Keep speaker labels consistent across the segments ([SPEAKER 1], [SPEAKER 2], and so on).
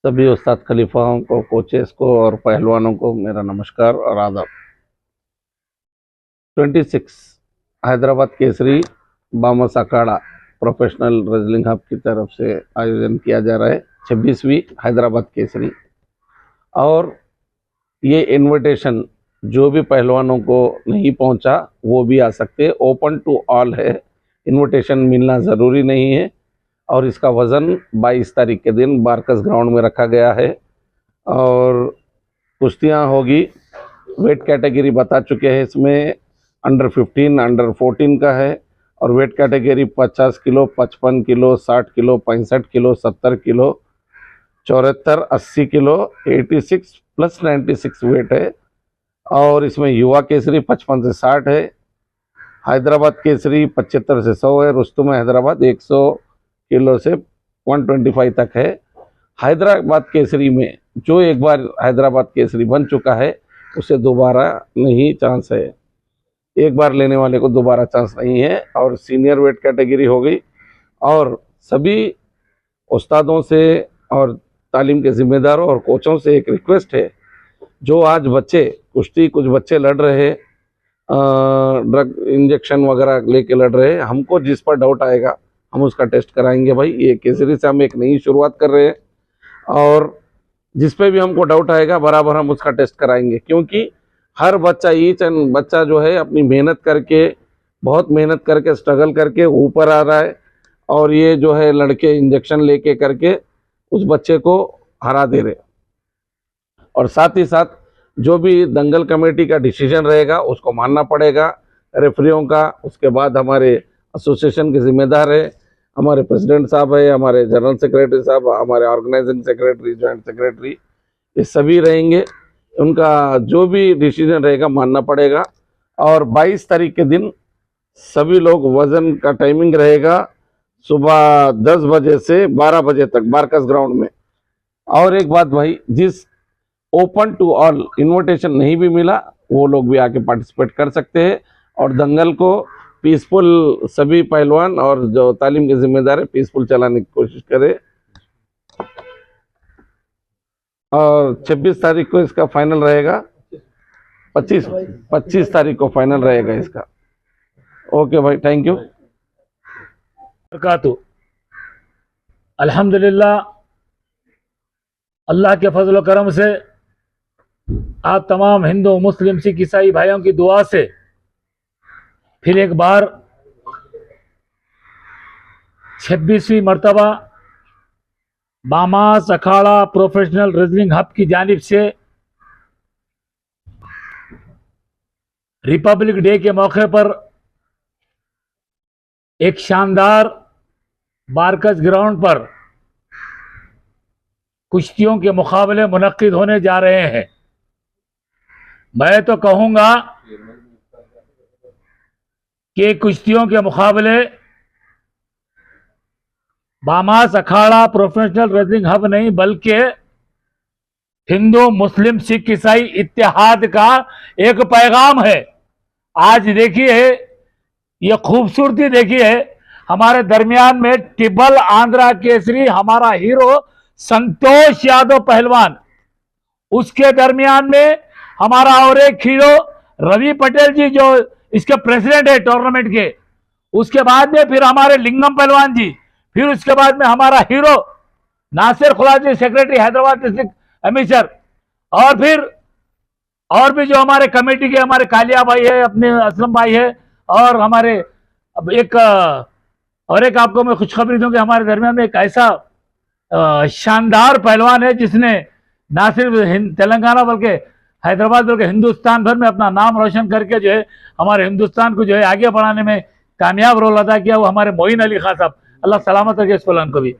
[SPEAKER 1] सभी उस्ताद खलीफाओं को, कोचेस को और पहलवानों को मेरा नमस्कार और आदाब। 26 हैदराबाद केसरी बामस अखाड़ा प्रोफेशनल रेसलिंग हब की तरफ से आयोजन किया जा रहा है 26वीं हैदराबाद केसरी। और ये इनविटेशन जो भी पहलवानों को नहीं पहुंचा वो भी आ सकते, ओपन टू ऑल है, इनविटेशन मिलना ज़रूरी नहीं है। और इसका वज़न 22 तारीख के दिन बारकस ग्राउंड में रखा गया है और कुश्तियाँ होगी। वेट कैटेगरी बता चुके हैं, इसमें अंडर 15, अंडर 14 का है और वेट कैटेगरी 50 किलो, 55 किलो, 60 किलो, 65 किलो, 70 किलो, 74, 80 किलो, 86 प्लस 96 वेट है। और इसमें युवा केसरी 55 से 60 है, हैदराबाद केसरी 75 से 100 है, रुस्तुम हैदराबाद 100 किलो से 125 तक है। हैदराबाद केसरी में जो एक बार हैदराबाद केसरी बन चुका है उसे दोबारा नहीं चांस है, एक बार लेने वाले को दोबारा चांस नहीं है। और सीनियर वेट कैटेगरी हो गई। और सभी उस्तादों से और तालीम के जिम्मेदारों और कोचों से एक रिक्वेस्ट है, जो आज बच्चे कुश्ती कुछ बच्चे लड़ रहे, ड्रग इंजेक्शन वगैरह लेके लड़ रहे, हमको जिस पर डाउट आएगा हम उसका टेस्ट कराएंगे। भाई ये केसरी से हम एक नई शुरुआत कर रहे हैं और जिस पे भी हमको डाउट आएगा बराबर हम उसका टेस्ट कराएंगे, क्योंकि हर बच्चा, ईच एंड बच्चा जो है अपनी मेहनत करके, बहुत मेहनत करके, स्ट्रगल करके ऊपर आ रहा है। और ये जो है लड़के इंजेक्शन लेके करके उस बच्चे को हरा दे रहे। और साथ ही साथ जो भी दंगल कमेटी का डिसीजन रहेगा उसको मानना पड़ेगा, रेफरियों का। उसके बाद हमारे एसोसिएशन के जिम्मेदार है, हमारे प्रेसिडेंट साहब है, हमारे जनरल सेक्रेटरी साहब, हमारे ऑर्गेनाइजिंग सेक्रेटरी, जॉइंट सेक्रेटरी, ये सभी रहेंगे। उनका जो भी डिसीजन रहेगा मानना पड़ेगा। और 22 तारीख के दिन सभी लोग, वज़न का टाइमिंग रहेगा सुबह 10 बजे से 12 बजे तक बारकस ग्राउंड में। और एक बात भाई, जिस ओपन टू ऑल इन्विटेशन नहीं भी मिला वो लोग भी आके पार्टिसिपेट कर सकते हैं। और दंगल को पीसफुल सभी पहलवान और जो तालीम के जिम्मेदार है पीसफुल चलाने की कोशिश करें। और 26 तारीख को इसका फाइनल रहेगा, 25 तारीख को फाइनल रहेगा इसका। ओके भाई, थैंक यू।
[SPEAKER 2] अल्हम्दुलिल्लाह, अल्लाह के फजल करम से आप तमाम हिंदू, मुस्लिम, सिख, ईसाई भाइयों की दुआ से फिर एक बार 26वीं मर्तबा बामास अखाड़ा प्रोफेशनल रेसलिंग हब की जानिब से रिपब्लिक डे के मौके पर एक शानदार बारकस ग्राउंड पर कुश्तियों के मुकाबले मुनक्किद होने जा रहे हैं। मैं तो कहूँगा कि कुश्तियों के मुकाबले बामास अखाड़ा प्रोफेशनल रेसलिंग हब नहीं, बल्कि हिंदू, मुस्लिम, सिख, ईसाई इत्तेहाद का एक पैगाम है। आज देखिए, ये खूबसूरती देखिए, हमारे दरमियान में टिबल आंध्रा केसरी हमारा हीरो संतोष यादव पहलवान, उसके दरमियान में हमारा और एक हीरो रवि पटेल जी जो इसके प्रेसिडेंट है टूर्नामेंट के, उसके बाद में फिर हमारे लिंगम पहलवान जी, फिर उसके बाद में हमारा hero Nasir Khulaji, secretary Hyderabad district amateur, और फिर और भी जो हमारे कमेटी के हमारे कालिया भाई है, अपने असलम भाई है, और हमारे एक आपको मैं खुशखबरी दूं कि हमारे दरमियान में एक ऐसा शानदार पहलवान है जिसने ना सिर्फ तेलंगाना बल्कि हैदराबाद बल्कि हिंदुस्तान भर में अपना नाम रोशन करके जो है हमारे हिंदुस्तान को जो है आगे बढ़ाने में कामयाब रोल अदा किया। वो हमारे मोइन अली खान साहब, अल्लाह सलामत रखे इस पहलवान को भी।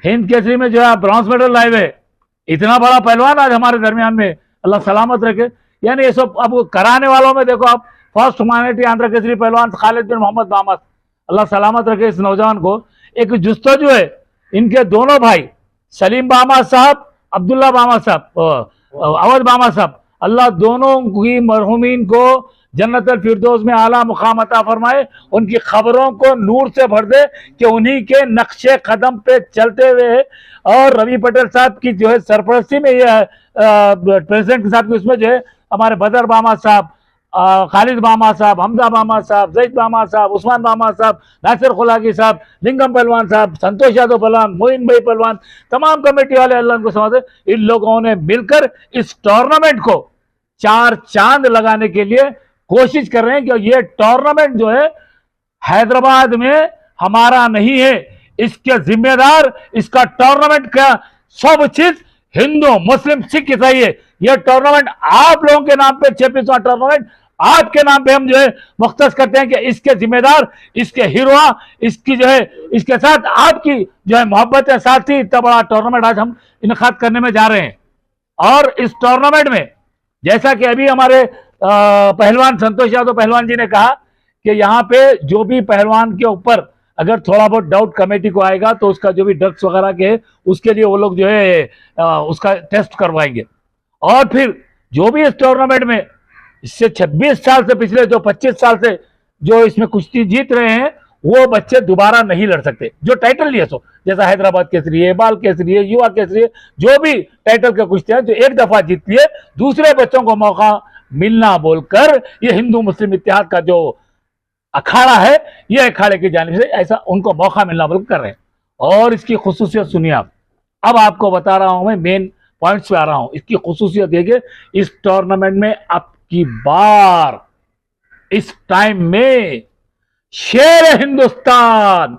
[SPEAKER 2] हिंद केसरी में जो है ब्रॉन्ज मेडल लाए हुए इतना बड़ा पहलवान आज हमारे दरमियान में, अल्लाह सलामत रखे। यानी ये सब अब कराने वालों में देखो आप, फर्स्ट ह्यूमैनिटी आंध्र केसरी पहलवान खालिद बिन मोहम्मद बामस, अल्लाह सलामत रखे इस नौजवान को। एक जुस्तजू है इनके दोनों भाई सलीम बामस साहब, अब्दुल्ला बामस साहब, अवध बामस साहब, अल्लाह दोनों की मरहूमीन को जन्नतुल फिरदौस में आला मुकाम अता फरमाए, उनकी खबरों को नूर से भर दे कि उन्हीं के नक्शे कदम पे चलते हुए और रवि पटेल साहब की जो है सरपरस्ती में ये प्रेसिडेंट साहब की उसमें जो है हमारे बदर बामा साहब, खालिद बामा साहब, हमजा बामा साहब, जैद बामा साहब, उस्मान बामा साहब, नासिर खुलागी साहब, लिंगम पहलवान साहब, संतोष यादव पहलवान, मोइन भाई पहलवान, तमाम कमेटी वाले अल्लाह को समझे, इन लोगों ने मिलकर इस टूर्नामेंट को चार चांद लगाने के लिए कोशिश कर रहे हैं कि ये टूर्नामेंट जो है हैदराबाद में हमारा नहीं है, इसके जिम्मेदार, इसका टूर्नामेंट का सब चीज हिंदू मुस्लिम सिख ईसाई है। यह टूर्नामेंट आप लोगों के नाम पे 26वां टूर्नामेंट आपके नाम पे हम जो है मुख्तस करते हैं कि इसके जिम्मेदार, इसके हीरो, इसकी जो है इसके साथ आपकी जो है मोहब्बत है, साथ ही इतना बड़ा टूर्नामेंट आज हम इनकाद करने में जा रहे हैं। और इस टूर्नामेंट में जैसा कि अभी हमारे पहलवान संतोष यादव पहलवान जी ने कहा कि यहाँ पे जो भी पहलवान के ऊपर अगर थोड़ा बहुत डाउट कमेटी को आएगा तो उसका जो भी ड्रग्स वगैरह के उसके लिए वो लोग जो है उसका टेस्ट करवाएंगे। और फिर जो भी इस टूर्नामेंट में इससे 26 साल से पिछले जो 25 साल से जो इसमें कुश्ती जीत रहे हैं वो बच्चे दोबारा नहीं लड़ सकते, जो टाइटल लिए सो, जैसा हैदराबाद केसरी है, बाल केसरी है, युवा केसरी है, जो भी टाइटल के कुश्ती है जो एक दफा जीत लिए दूसरे बच्चों को मौका मिलना बोलकर ये हिंदू मुस्लिम इत्तेहाद का जो अखाड़ा है ये अखाड़े की जानिब से ऐसा उनको मौका मिलना बोलकर कर रहे हैं। और इसकी खुसूसियत सुनिए आप, अब आपको बता रहा हूं मैं, मेन पॉइंट्स पे आ रहा हूं। इसकी खुसूसियत देखिए, इस टूर्नामेंट में अब की बार इस टाइम में शेर हिंदुस्तान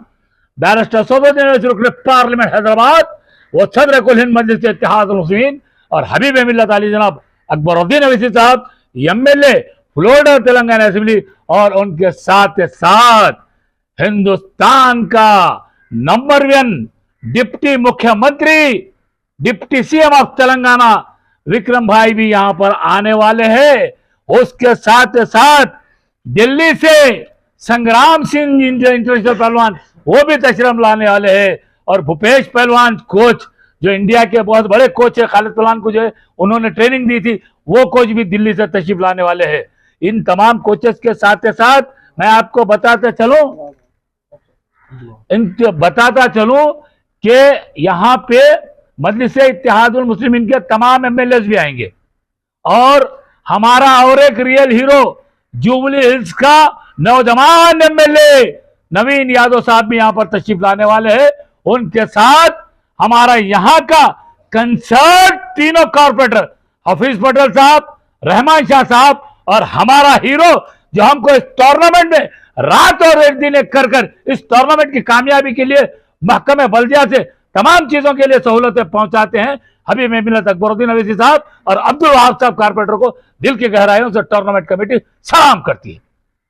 [SPEAKER 2] बैरिस्टर सदरुद्दीन ओवैसी रुकन पार्लियामेंट हैदराबाद, वो सदर कुल हिंद मजलिस इत्तेहाद मुस्लिमीन और हबीब मिल्लत अली जनाब अकबरुद्दीन ओवैसी साहब एमएलए फ्लोरिडा तेलंगाना असेंबली, और उनके साथ साथ हिंदुस्तान का नंबर 1 डिप्टी मुख्यमंत्री, deputy CM of Telangana Vikram भाई भी यहां पर आने वाले हैं। उसके साथ साथ दिल्ली से संग्राम सिंह इंटरनेशनल पहलवान वो भी तशरीफ लाने वाले हैं, और भूपेश पहलवान कोच जो इंडिया के बहुत बड़े कोच है, खालिद पहलवान को जो है उन्होंने ट्रेनिंग दी थी, वो कोच भी दिल्ली से तशरीफ लाने वाले हैं। इन तमाम कोचेस के साथ साथ मैं आपको बताता चलूं कि यहां पे मजलिस इत्तेहादुल मुस्लिमीन के तमाम एमएलए भी आएंगे, और हमारा और एक रियल हीरो जुबली हिल्स का नौजवान एमएलए नवीन यादव साहब भी यहां पर तशरीफ लाने वाले हैं। उनके साथ हमारा यहां का कंसर्ट तीनों कॉर्पोरेटर हफीज पटेल साहब, रहमान शाह साहब और हमारा हीरो जो हमको इस टूर्नामेंट में रात और एक दिन एक कर इस टूर्नामेंट की कामयाबी के लिए महकमे बल्दिया से तमाम चीजों के लिए सहूलतें पहुंचाते हैं, हबीब मिल्लत अकबरुद्दीन ओवैसी साहब और अब्दुल वहाब साहब कॉर्पोरेटर को दिल की गहराइयों से टूर्नामेंट कमेटी सलाम करती है।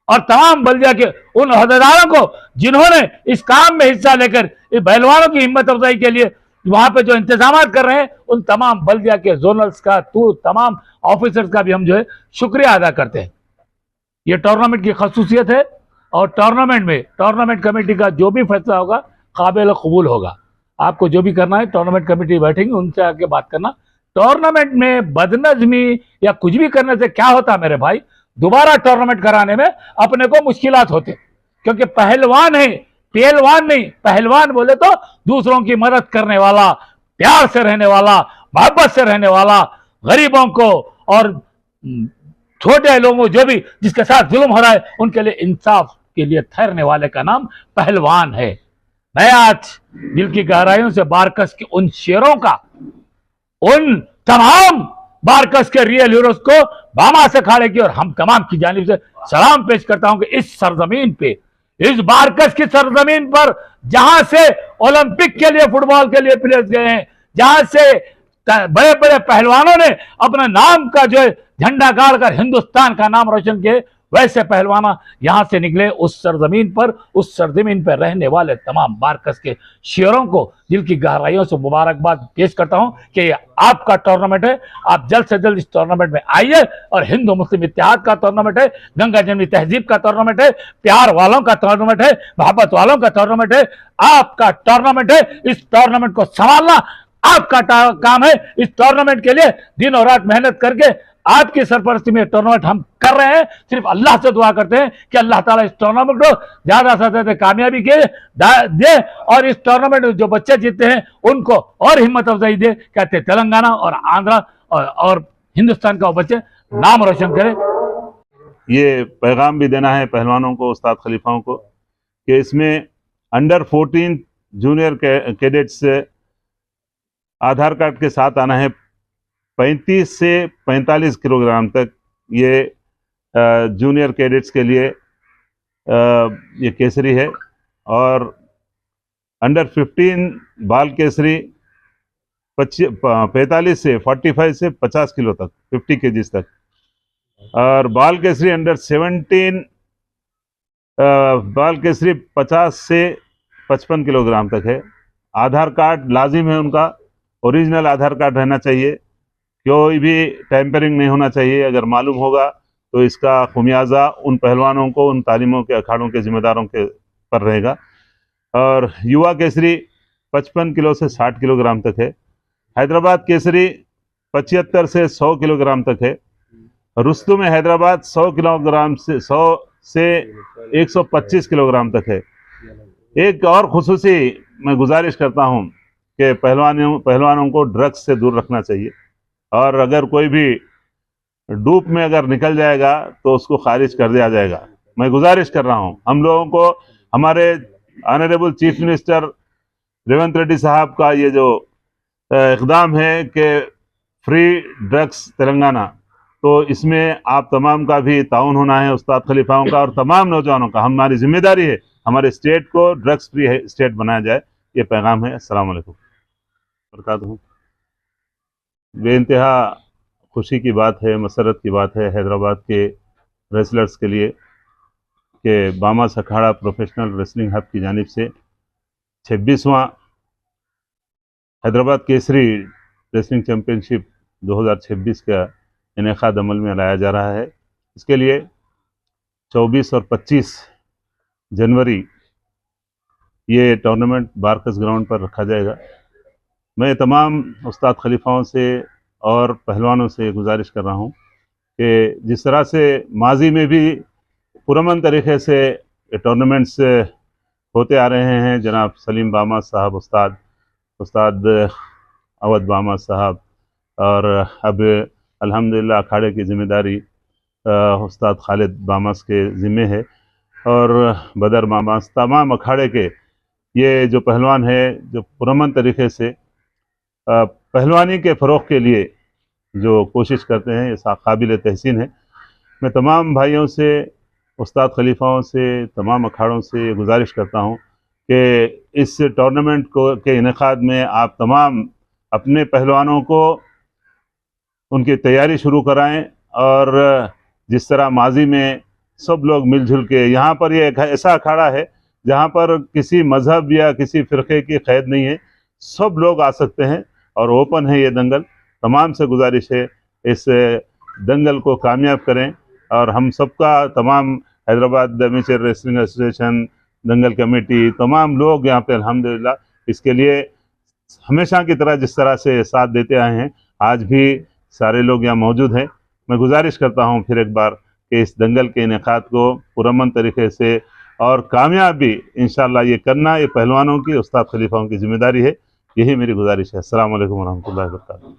[SPEAKER 2] और तमाम बल्दिया के उन अहदेदारों को जिन्होंने इस काम में हिस्सा लेकर इस पहलवानों की हिम्मत अफजाई के लिए वहां पे जो इंतजाम कर रहे हैं, उन तमाम बल्दिया के जोनल्स का तमाम ऑफिसर्स का भी हम जो है शुक्रिया अदा करते हैं। ये टूर्नामेंट की खसूसियत है, और टूर्नामेंट कमेटी का जो भी फैसला होगा काबिल कबूल होगा। आपको जो भी करना है टूर्नामेंट कमेटी बैठेंगे, उनसे आके बात करना। टूर्नामेंट में बदनज़मी या कुछ भी करने से क्या होता मेरे भाई, दोबारा टूर्नामेंट कराने में अपने को मुश्किलात होते, क्योंकि पहलवान है, पहलवान नहीं, पहलवान बोले तो दूसरों की मदद करने वाला, प्यार से रहने वाला, मोहब्बत से रहने वाला, गरीबों को और छोटे लोगों जो भी जिसके साथ जुल्म हो रहा है उनके लिए इंसाफ के लिए ठहरने वाले का नाम पहलवान है। मैं आज दिल की गहराइयों से बारकस के उन शेरों का, उन तमाम बारकस के रियल हीरोज को बामा से अखाड़े की और हम तमाम की जानिब से सलाम पेश करता हूं कि इस सरजमीन पे, इस बारकस की सरजमीन पर जहां से ओलंपिक के लिए फुटबॉल के लिए प्लेयर्स गए हैं, जहां से बड़े बड़े पहलवानों ने अपने नाम का जो है झंडा गाड़कर हिंदुस्तान का नाम रोशन किए, वैसे पहलवाना यहां से निकले। उस सरजमीन पर रहने वाले तमाम बारकस के शेरों को दिल की गहराइयों से मुबारकबाद पेश करता हूं कि आपका टूर्नामेंट है, आप जल्द से जल्द इस टूर्नामेंट में आइए। और हिंदू मुस्लिम इत्तेहाद का टूर्नामेंट है, गंगा जमनी तहजीब का टूर्नामेंट है, प्यार वालों का टूर्नामेंट है, मोहब्बत वालों का टूर्नामेंट है, आपका टूर्नामेंट है। इस टूर्नामेंट को संभालना आपका काम है। इस टूर्नामेंट के लिए दिन और रात मेहनत करके आपकी सरपरस्ती में टूर्नामेंट हम कर रहे हैं। सिर्फ अल्लाह से दुआ करते हैं कि अल्लाह ताला इस टूर्नामेंट को ज्यादा से ज्यादा कामयाबी दे और इस टूर्नामेंट में जो बच्चे जीते हैं उनको और हिम्मत अफजाई दे। कहते हैं तेलंगाना और आंध्रा और हिंदुस्तान का वो बच्चे नाम रोशन करें।
[SPEAKER 3] ये पैगाम भी देना है पहलवानों को, उस्ताद खलीफाओं को, कि इसमें अंडर 14 जूनियर कैडेट्स आधार कार्ड के साथ आना है। 35 से 45 किलोग्राम तक ये जूनियर कैडेट्स के लिए ये केसरी है। और अंडर 15 बाल केसरी 45 से 45 से 50 किलो तक, 50 केजीज तक। और बाल केसरी अंडर 17 बाल केसरी 50 से 55 किलोग्राम तक है। आधार कार्ड लाजिम है उनका, ओरिजिनल आधार कार्ड रहना चाहिए, कोई भी टैंपरिंग नहीं होना चाहिए। अगर मालूम होगा तो इसका खुमियाजा उन पहलवानों को, उन तालीमों के अखाड़ों के जिम्मेदारों के पर रहेगा। और युवा केसरी 55 किलो से 60 किलोग्राम तक है। हैदराबाद केसरी 75 से 100 किलोग्राम तक है। रुस्तुम हैदराबाद 100 किलोग्राम से 100 से 125 किलोग्राम तक है। एक और खुसूसी मैं गुजारिश करता हूं कि पहलवानों को ड्रग्स से दूर रखना चाहिए, और अगर कोई भी डूप में अगर निकल जाएगा तो उसको खारिज कर दिया जाएगा। मैं गुजारिश कर रहा हूं हम लोगों को, हमारे honourable chief minister Revanth Reddy साहब का ये जो इक़दाम है कि फ्री ड्रग्स तेलंगाना, तो इसमें आप तमाम का भी ताउन होना है, उस्ताद खलीफाओं का और तमाम नौजवानों का। हमारी जिम्मेदारी है हमारे स्टेट को ड्रग्स फ्री स्टेट बनाया जाए। ये पैगाम है। अस्सलाम वालेकुम बरकातहू। बेइंतहा खुशी की बात है, मसरत की बात है हैदराबाद के रेसलर्स के लिए कि बामास अखाड़ा प्रोफेशनल रेसलिंग हब की जानिब से 26वां हैदराबाद केसरी रेसलिंग चैम्पियनशिप 2026 का इनेकाद अमल में लाया जा रहा है। इसके लिए 24 और 25 जनवरी ये टूर्नामेंट बारकस ग्राउंड पर रखा जाएगा। मैं तमाम उस्ताद खलीफाओं से और पहलवानों से गुजारिश कर रहा हूँ कि जिस तरह से माजी में भी पुरअमन तरीके से टूर्नामेंट्स होते आ रहे हैं, जनाब सलीम बामास साहब, उस्ताद अवध बामास साहब, और अब अल्हम्दुलिल्लाह अखाड़े की ज़िम्मेदारी उस्ताद खालिद बामास के ज़िम्मे है, और बदर बामास, तमाम अखाड़े के ये जो पहलवान है जो पुरअमन तरीके से पहलवानी के फ़रोग़ के लिए जो कोशिश करते हैं, ये काबिल तहसीन है। मैं तमाम भाइयों से, उस्ताद खलीफाओं से, तमाम अखाड़ों से ये गुजारिश करता हूँ कि इस टूर्नामेंट के इनेकाद में आप तमाम अपने पहलवानों को उनकी तैयारी शुरू कराएं। और जिस तरह माजी में सब लोग मिलजुल के, यहाँ पर ये एक ऐसा अखाड़ा है जहाँ पर किसी मज़हब या किसी फ़िरक़े की क़ैद नहीं है, सब लोग आ सकते हैं और ओपन है ये दंगल। तमाम से गुजारिश है इस दंगल को कामयाब करें, और हम सबका, तमाम हैदराबाद एमेचर रेसलिंग एसोसिएशन, दंगल कमेटी, तमाम लोग यहाँ पे अल्हम्दुलिल्लाह इसके लिए हमेशा की तरह जिस तरह से साथ देते आए हैं, आज भी सारे लोग यहाँ मौजूद हैं। मैं गुजारिश करता हूँ फिर एक बार कि इस दंगल के इनेकाद को पुरअमन तरीके से और कामयाब भी इंशाअल्लाह ये करना, ये पहलवानों की, उस्ताद खलीफाओं की जिम्मेदारी है। यही मेरी गुजारिश है। अस्सलाम वालेकुम वरहमतुल्लाहि वबरकातुहू।